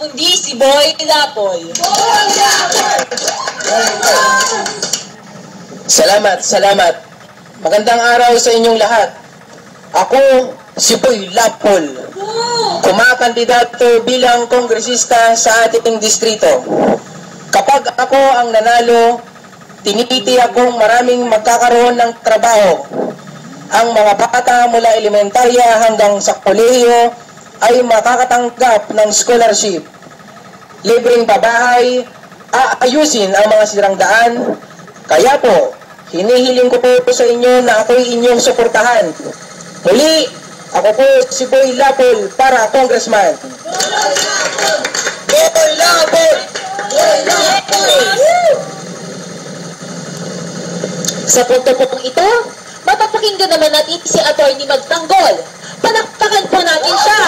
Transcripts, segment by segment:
kundi si Boy Lapoy. Salamat. Magandang araw sa inyong lahat. Ako, si Boy Lapol, kumakandidato bilang kongresista sa ating distrito. Kapag ako ang nanalo, tinitiyak kong maraming magkakaroon ng trabaho. Ang mga bata mula elementarya hanggang sa kolehiyo ay makakatanggap ng scholarship. Libreng pabahay, aayusin ang mga sirang daan. Kaya po, hinihiling ko po sa inyo na ako'y inyong suportahan. Muli, ako po si Boy Lapol para Congressman. Boy Lapol! Boy Lapol! Sa punto pong ito, mapapakinggan naman natin si Atty. Magtanggol. Palakpakan po natin siya.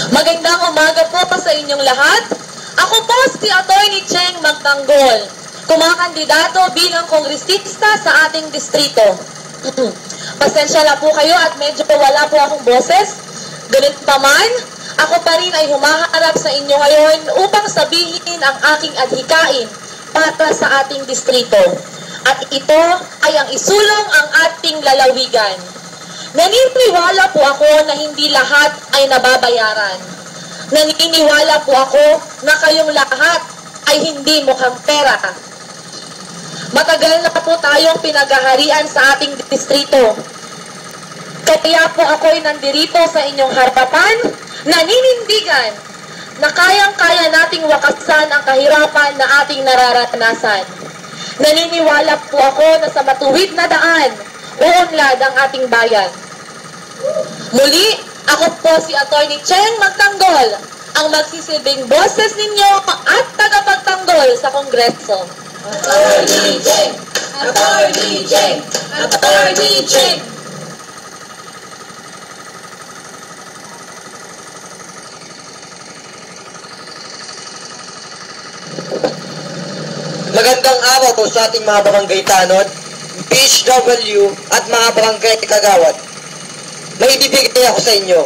Magandang umaga po sa inyong lahat. Ako po si Atty. Cheng Magtanggol, kumakandidato bilang kongresista sa ating distrito. Pasensya na po kayo at medyo wala po akong boses. Ganun pa man, ako pa rin ay humaharap sa inyo ngayon upang sabihin ang aking adhikain para sa ating distrito. At ito ay ang isulong ang ating lalawigan. Naniniwala po ako na hindi lahat ay nababayaran. Naniniwala po ako na kayong lahat ay hindi mukhang pera. Matagal na po tayong pinaghaharian sa ating distrito. Kaya po ako'y nandirito sa inyong harapan, naninindigan na kayang-kaya nating wakasan ang kahirapan na ating nararanasan. Naniniwala po ako na sa matuwid na daan, uunlad ang ating bayan. Muli, ako po si Atty. Cheng Magtanggol, ang magsisilbing boses ninyo at tagapagtanggol sa Kongreso. Atty. Cheng! Atty. Cheng! Atty. Cheng! Magandang araw po sa ating mga barangay tanod, PHW at mga barangay kagawad. May ibibigay ako sa inyo.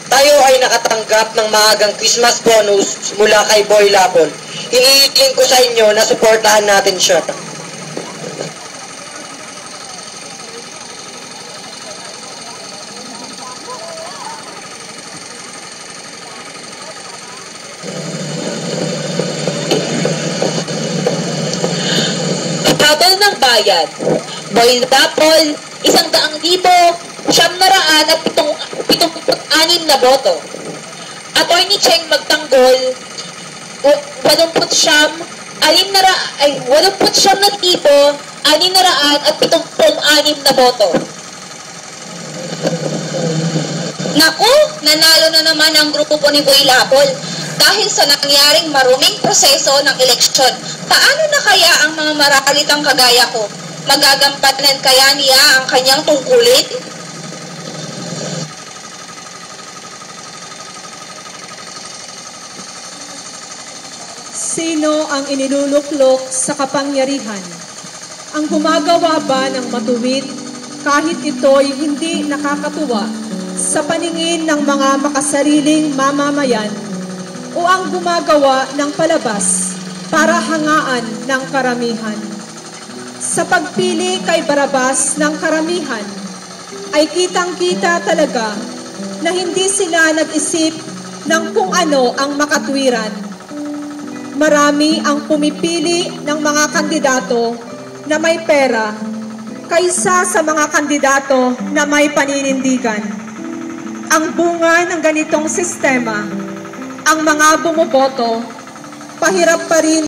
Tayo ay nakatanggap ng maagang Christmas bonus mula kay Boy Lapol. Hinihiling ko sa inyo na suportahan natin siya. Habol ng bayan, Boy Lapol, 100,976 na boto. Atty. Cheng Magtanggol, 89,676 na boto. Naku, nanalo na naman ang grupo po ni Boy Lapol dahil sa nangyaring maruming proseso ng eleksyon. Paano na kaya ang mga maralitang kagaya ko? Magagampanan kaya niya ang kanyang tungkulin? Sino ang iniluluklok sa kapangyarihan? Ang gumagawa ba ng matuwid kahit ito'y hindi nakakatuwa sa paningin ng mga makasariling mamamayan o ang gumagawa ng palabas para hangaan ng karamihan? Sa pagpili kay Barabas ng karamihan, ay kitang-kita talaga na hindi sila nag-isip ng kung ano ang makatwiran. Marami ang pumipili ng mga kandidato na may pera kaysa sa mga kandidato na may paninindigan. Ang bunga ng ganitong sistema, ang mga bumoboto, pahirap pa rin